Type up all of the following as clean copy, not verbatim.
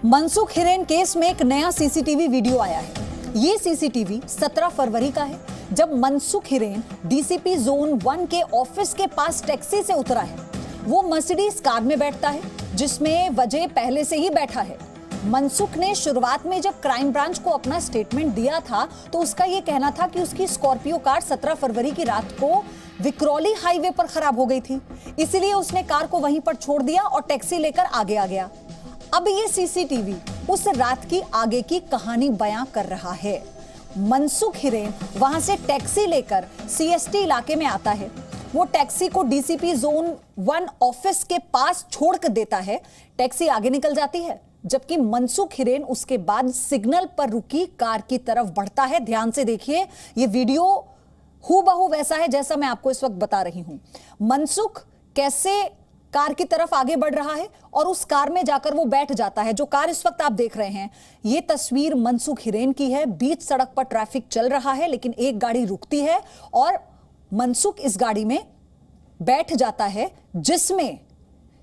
Mansukh Hiren case में एक नया सीसीटीवी वीडियो आया है। ये सीसीटीवी 17 फरवरी का है, जब मनसुख हिरेन डीसीपी जोन 1 के ऑफिस के पास टैक्सी से उतरा है। वो मर्सिडीज कार में बैठता है, जिसमें वजह पहले से ही बैठा है। मनसुख ने शुरुआत में जब क्राइम ब्रांच को अपना स्टेटमेंट दिया था, तो उसका यह कहना था कि उसकी स्कॉर्पियो कार 17 फरवरी की रात को विक्रोली हाईवे पर खराब हो गई थी, इसीलिए उसने कार को वहीं पर छोड़ दिया और टैक्सी लेकर आगे आ गया। अब ये सीसीटीवी उस रात की आगे की कहानी बयां कर रहा है। मनसुख हिरेन वहां से टैक्सी लेकर सीएसटी इलाके में आता है। वो टैक्सी को डीसीपी जोन 1 ऑफिस के पास छोड़ कर देता है। टैक्सी आगे निकल जाती है, जबकि मनसुख हिरेन उसके बाद सिग्नल पर रुकी कार की तरफ बढ़ता है। ध्यान से देखिए, ये वीडियो हूबहू वैसा है जैसा मैं आपको इस वक्त बता रही हूं। मनसुख कैसे कार की तरफ आगे बढ़ रहा है और उस कार में जाकर वो बैठ जाता है। जो कार इस वक्त आप देख रहे हैं, ये तस्वीर मनसुख हिरेन की है। बीच सड़क पर ट्रैफिक चल रहा है, लेकिन एक गाड़ी रुकती है और मनसुख इस गाड़ी में बैठ जाता है, जिसमें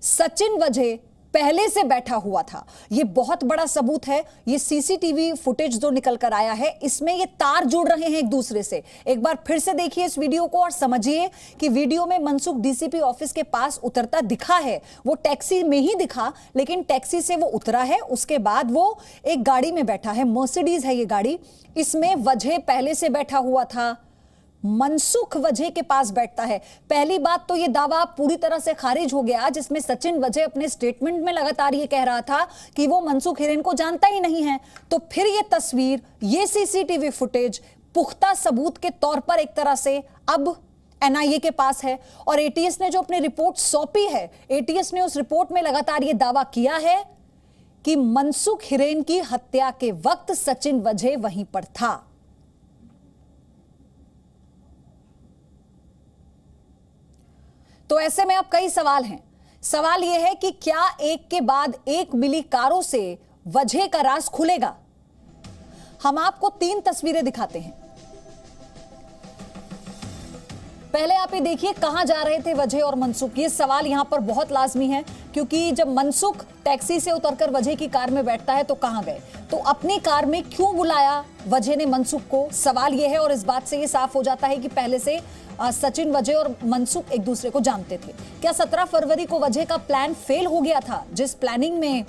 सचिन वजह पहले से बैठा हुआ था। यह बहुत बड़ा सबूत है। यह सीसीटीवी फुटेज जो निकल कर आया है, इसमें ये तार जुड़ रहे हैं एक दूसरे से। एक बार फिर से देखिए इस वीडियो को और समझिए कि वीडियो में मनसुख डीसीपी ऑफिस के पास उतरता दिखा है। वो टैक्सी में ही दिखा, लेकिन टैक्सी से वो उतरा है। उसके बाद वो एक गाड़ी में बैठा है, मर्सिडीज है ये गाड़ी। इसमें वजह पहले से बैठा हुआ था। मनसुख वजह के पास बैठता है। पहली बात तो यह दावा पूरी तरह से खारिज हो गया, जिसमें सचिन वजह अपने स्टेटमेंट में लगातार यह कह रहा था कि वो मनसुख हिरेन को जानता ही नहीं है। तो फिर यह तस्वीर, यह सीसीटीवी फुटेज पुख्ता सबूत के तौर पर एक तरह से अब एनआईए के पास है। और एटीएस ने जो अपनी रिपोर्ट सौंपी है, एटीएस ने उस रिपोर्ट में लगातार यह दावा किया है कि मनसुख हिरेन की हत्या के वक्त सचिन वजह वहीं पर था। तो ऐसे में अब कई सवाल हैं। सवाल यह है कि क्या एक के बाद एक मिली कारों से वजह का राज खुलेगा? हम आपको 3 तस्वीरें दिखाते हैं। पहले आप ये देखिए, कहां जा रहे थे वजह और मनसुख। ये सवाल यहां पर बहुत लाजमी है, क्योंकि जब मनसुख टैक्सी से उतरकर वजह की कार में बैठता है तो कहां गए, तो अपनी कार में क्यों बुलाया वजह ने मनसुख को? सवाल यह है। और इस बात से यह साफ हो जाता है कि पहले से सचिन वजह और मनसुख एक दूसरे को जानते थे। क्या 17 फरवरी को वजह का प्लान फेल हो गया था? जिस प्लानिंग में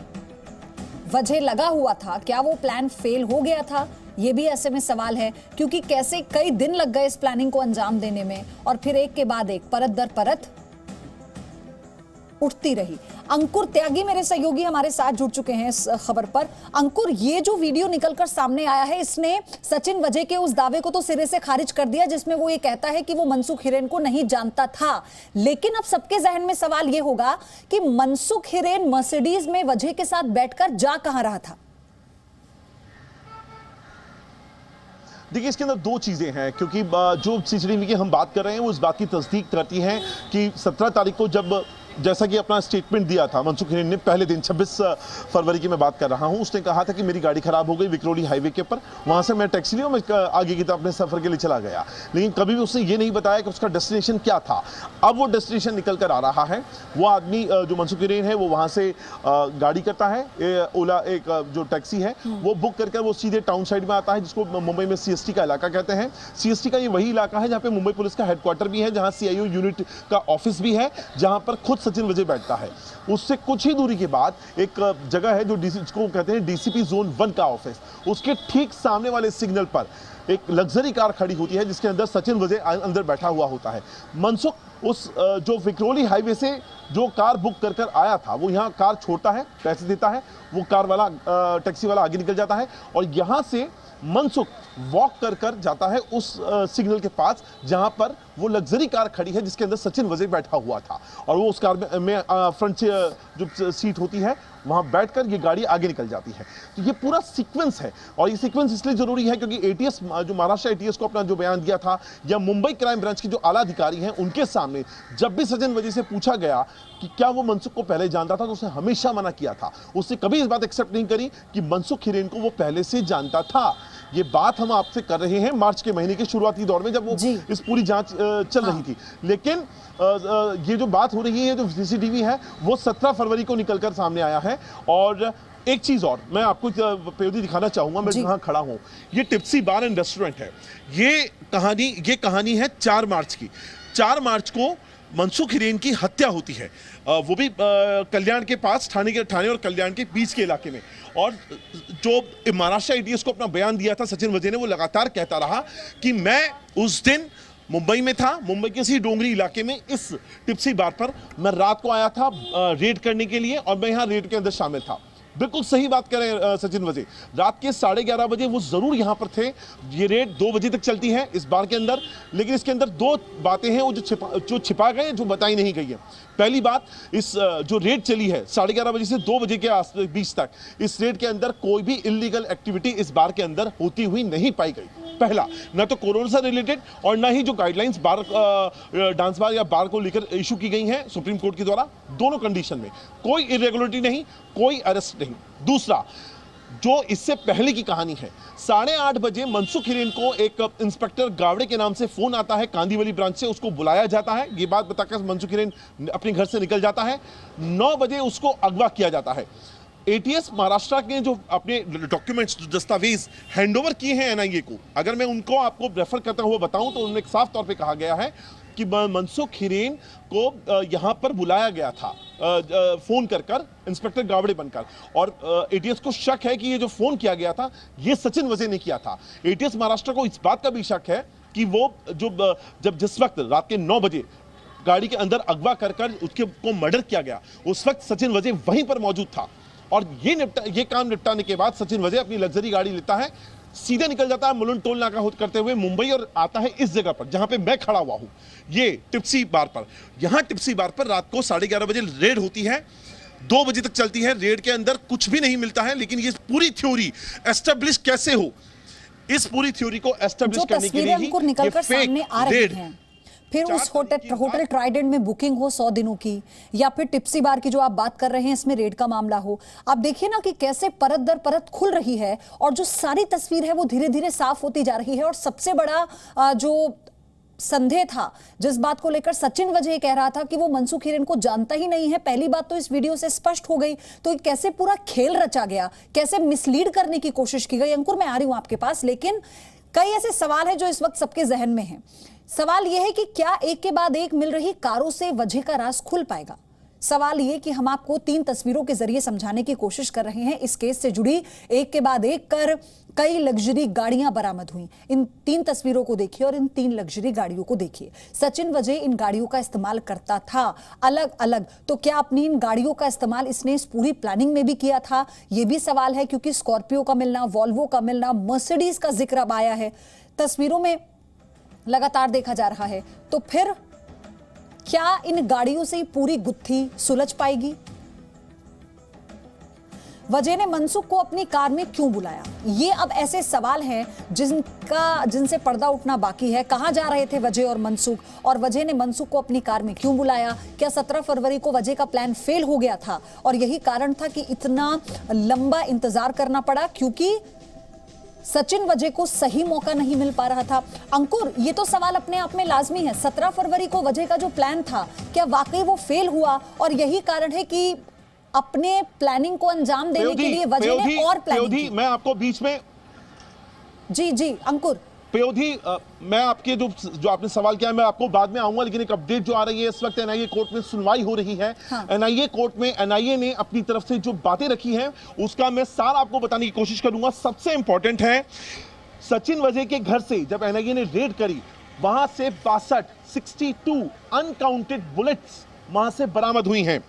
वजह लगा हुआ था, क्या वो प्लान फेल हो गया था? ये भी ऐसे में सवाल है, क्योंकि कैसे कई दिन लग गए इस प्लानिंग को अंजाम देने में, और फिर एक के बाद एक परत दर परत उठती रही। अंकुर त्यागी मेरे सहयोगी हमारे साथ जुड़ चुके हैं इस खबर पर। अंकुर, ये जो वीडियो निकलकर सामने आया है, इसने सचिन वजह के उस दावे को तो सिरे से खारिज कर दिया, जिसमें वो ये कहता है कि वो मनसुख हिरेन को नहीं जानता था। लेकिन अब सबके जहन में सवाल ये होगा कि मनसुख हिरेन मर्सिडीज में वजह के साथ बैठकर जा कहां रहा था? देखिए, इसके अंदर 2 चीजें हैं, क्योंकि जो सीसीटीवी की हम बात कर रहे हैं वो इस बात की तस्दीक करती हैं कि 17 तारीख को जब जैसा कि अपना स्टेटमेंट दिया था मनसुख हिरेन ने, पहले दिन 26 फरवरी की मैं बात कर रहा हूं, उसने कहा था कि मेरी गाड़ी खराब हो गई विक्रोली हाईवे के ऊपर, वहां से मैं टैक्सी लिया, मैं आगे की तरफ अपने सफर के लिए चला गया। लेकिन कभी भी उसने ये नहीं बताया कि उसका डेस्टिनेशन क्या था। अब वो डेस्टिनेशन निकल कर आ रहा है। वो आदमी जो मनसुख हिरेन है, वो वहां से गाड़ी करता है, ओला एक जो टैक्सी है वो बुक करके वो सीधे टाउन साइड में आता है, जिसको मुंबई में सीएसटी का इलाका कहते हैं। सीएसटी का ये वही इलाका है जहाँ पे मुंबई पुलिस का हेडक्वार्टर भी है, जहाँ सीआईओ यूनिट का ऑफिस भी है, जहाँ पर खुद सचिन वजह बैठता है। उससे कुछ ही दूरी के बाद एक जगह है जो जिसको कहते हैं डीसीपी जोन 1 का ऑफिस। उसके ठीक सामने वाले सिग्नल पर एक लग्जरी कार खड़ी होती है, जिसके अंदर सचिन वजह अंदर बैठा हुआ होता है। मनसुख उस जो विक्रोली हाईवे से जो कार बुक कर आया था, वो यहाँ कार छोड़ता है, पैसे देता है, वो कार वाला टैक्सी वाला आगे निकल जाता है, और यहाँ से मनसुख वॉक कर जाता है उस सिग्नल के पास जहां पर वो लग्जरी कार खड़ी है, जिसके अंदर सचिन वजह बैठा हुआ था। और वो उस कार में फ्रंट से जो सीट होती है वहां बैठकर ये गाड़ी आगे निकल जाती है। तो ये पूरा सीक्वेंस है, और ये सीक्वेंस इसलिए जरूरी है क्योंकि एटीएस जो महाराष्ट्र एटीएस को अपना जो बयान दिया था, या मुंबई क्राइम ब्रांच के जो आला अधिकारी हैं उनके सामने जब भी सचिन वजह से पूछा गया कि क्या वो मनसुख को पहले जानता था, तो उसने हमेशा मना किया था। उसने कभी इस बात एक्सेप्ट नहीं करी कि मनसुख हिरेन को वो पहले से जानता था। ये बात हम आपसे कर रहे हैं मार्च के महीने के शुरुआती दौर में, जब वो इस पूरी जांच चल रही थी। लेकिन ये जो बात हो रही है, जो सीसीटीवी है, वो 17 फरवरी को निकलकर सामने आया है। और एक चीज और मैं आपको पेयोदी दिखाना चाहूंगा, मैं जी। जहां खड़ा हूं, ये टिप्सी बार एंड रेस्टोरेंट है। ये कहानी है 4 मार्च की। 4 मार्च को मनसुख हिरेन की हत्या होती है, वो भी कल्याण के पास, ठाणे और कल्याण के बीच के इलाके में। और जो महाराष्ट्र एटीएस को अपना बयान दिया था सचिन वजे ने, वो लगातार कहता रहा कि मैं उस दिन मुंबई में था, मुंबई के इसी डोंगरी इलाके में इस टिप्सी बार पर मैं रात को आया था रेड करने के लिए, और मैं यहाँ रेड के अंदर शामिल था। बिल्कुल सही बात करें सचिन वजे, रात के 11:30 बजे वो जरूर यहां पर थे। ये रेड 2 बजे तक चलती है इस बार के अंदर, लेकिन इसके अंदर 2 बातें हैं वो जो छिपा गए, जो बताई नहीं गई है। पहली बात, इस जो रेड चली है 11:30 बजे से 2 बजे के बीच तक, इस रेड के अंदर कोई भी इलीगल एक्टिविटी इस बार के अंदर होती हुई नहीं पाई गई। पहला, ना तो कोरोना से रिलेटेड और ना ही जो गाइडलाइंस बार डांस बार या बार को लेकर इशू की गई हैं सुप्रीम कोर्ट के द्वारा, दोनों कंडीशन में कोई इरेगुलरिटी नहीं, कोई अरेस्ट नहीं। दूसरा, जो इससे पहले की कहानी है, 8:30 बजे मनसुख हिरेन को एक इंस्पेक्टर गावड़े के नाम से फोन आता है कांदीवली ब्रांच से, उसको बुलाया जाता है। ये बात बताकर मनसुख हिरेन अपने घर से निकल जाता है। 9 बजे उसको अगवा किया जाता है। एटीएस महाराष्ट्र के जो अपने डॉक्यूमेंट्स, दस्तावेज हैंडओवर किए हैं एनआईए को, अगर मैं उनको आपको रेफर करता हुआ बताऊं तो उन्होंने साफ तौर पे कहा गया है कि मनसुख हिरेन को यहां पर बुलाया गया था फोन कर इंस्पेक्टर गावड़े बनकर, और एटीएस को शक है कि ये जो फोन किया गया था ये सचिन वजे ने किया था। एटीएस महाराष्ट्र को इस बात का भी शक है कि वो जब जिस वक्त रात के 9 बजे गाड़ी के अंदर अगवा कर उसके को मर्डर किया गया, उस वक्त सचिन वजे वहीं पर मौजूद था। और ये काम निपटाने के बाद सचिन वजे अपनी लग्जरी गाड़ी लेता है, सीधे निकल जाता है मुलुंड टोल नाका करते हुए मुंबई, और आता है इस जगह पर जहां पे मैं खड़ा हुआ हूं, ये टिप्सी बार पर। यहां टिप्सी बार पर रात को 11:30 बजे रेड होती है, 2 बजे तक चलती है। रेड के अंदर कुछ भी नहीं मिलता है, लेकिन ये पूरी थ्योरी एस्टेब्लिश कैसे हो, इस पूरी थ्योरी को एस्टेब्लिश करने के लिए ही निकल कर सामने आ रही रेड, हैं। फिर उस होटल ट्राइडेंट में बुकिंग हो 100 दिनों की, या फिर टिप्सी बार की जो आप बात कर रहे हैं इसमें रेड का मामला हो, आप देखिए ना कि कैसे परत दर परत खुल रही है, और जो सारी तस्वीर है वो धीरे धीरे साफ होती जा रही है। और सबसे बड़ा जो संदेह था, जिस बात को लेकर सचिन वजे कह रहा था कि वो मनसुख हिरेन को जानता ही नहीं है, पहली बात तो इस वीडियो से स्पष्ट हो गई। तो कैसे पूरा खेल रचा गया, कैसे मिसलीड करने की कोशिश की गई। अंकुर, मैं आ रही हूं आपके पास, लेकिन कई ऐसे सवाल है जो इस वक्त सबके जहन में हैं। सवाल यह है कि क्या एक के बाद एक मिल रही कारों से वजह का राज खुल पाएगा। सवाल यह कि हम आपको 3 तस्वीरों के जरिए समझाने की कोशिश कर रहे हैं। इस केस से जुड़ी एक के बाद एक कर कई लग्जरी गाड़ियां बरामद हुई। इन 3 तस्वीरों को देखिए और इन 3 लग्जरी गाड़ियों को देखिए। सचिन वजे इन गाड़ियों का इस्तेमाल करता था अलग अलग, तो क्या अपनी इन गाड़ियों का इस्तेमाल इसने इस पूरी प्लानिंग में भी किया था, यह भी सवाल है, क्योंकि स्कॉर्पियो का मिलना, वॉल्वो का मिलना, मर्सिडीज का जिक्र अब आया है, तस्वीरों में लगातार देखा जा रहा है। तो फिर क्या इन गाड़ियों से पूरी गुत्थी सुलझ पाएगी। वजह ने मनसुख को अपनी कार में क्यों बुलाया, ये अब ऐसे सवाल हैं जिनसे पर्दा उठना बाकी है। कहां जा रहे थे वजह और मनसुख, और वजह ने मनसुख को अपनी कार में क्यों बुलाया। क्या 17 फरवरी को वजह का प्लान फेल हो गया था और यही कारण था कि इतना लंबा इंतजार करना पड़ा, क्योंकि सचिन वजे को सही मौका नहीं मिल पा रहा था। अंकुर, ये तो सवाल अपने आप में लाजमी है, 17 फरवरी को वजह का जो प्लान था क्या वाकई वो फेल हुआ, और यही कारण है कि अपने प्लानिंग को अंजाम देने के लिए वजह ने और प्लानिंग की। मैं आपको बीच में जी अंकुर पेयोधी, मैं आपके जो आपने सवाल किया मैं आपको बाद में आऊंगा, लेकिन एक अपडेट जो आ रही है इस वक्त एनआईए कोर्ट में सुनवाई हो रही है। हाँ। एनआईए कोर्ट में एनआईए ने अपनी तरफ से जो बातें रखी हैं उसका मैं सारा आपको बताने की कोशिश करूंगा। सबसे इंपॉर्टेंट है, सचिन वजे के घर से जब एनआईए ने रेड करी, वहां से 62 अनकाउंटेड बुलेट्स वहां से बरामद हुई हैं।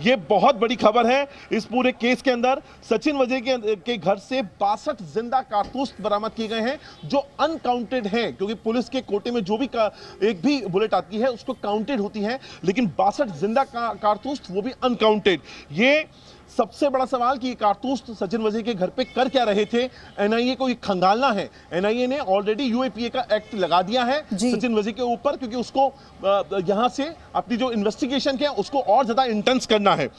ये बहुत बड़ी खबर है इस पूरे केस के अंदर। सचिन वजे के घर से 62 जिंदा कारतूस बरामद किए गए हैं जो अनकाउंटेड हैं, क्योंकि पुलिस के कोटे में जो भी एक भी बुलेट आती है उसको काउंटेड होती है, लेकिन 62 जिंदा कारतूस वो भी अनकाउंटेड। ये सबसे बड़ा सवाल कि ये कारतूस सचिन वजे के घर पे कर क्या रहे थे, एनआईए को ये खंगालना है। एनआईए ने ऑलरेडी यूएपीए का एक्ट लगा दिया है सचिन वजे के ऊपर, क्योंकि उसको यहां से अपनी जो इन्वेस्टिगेशन है उसको और ज्यादा इंटेंस करना है।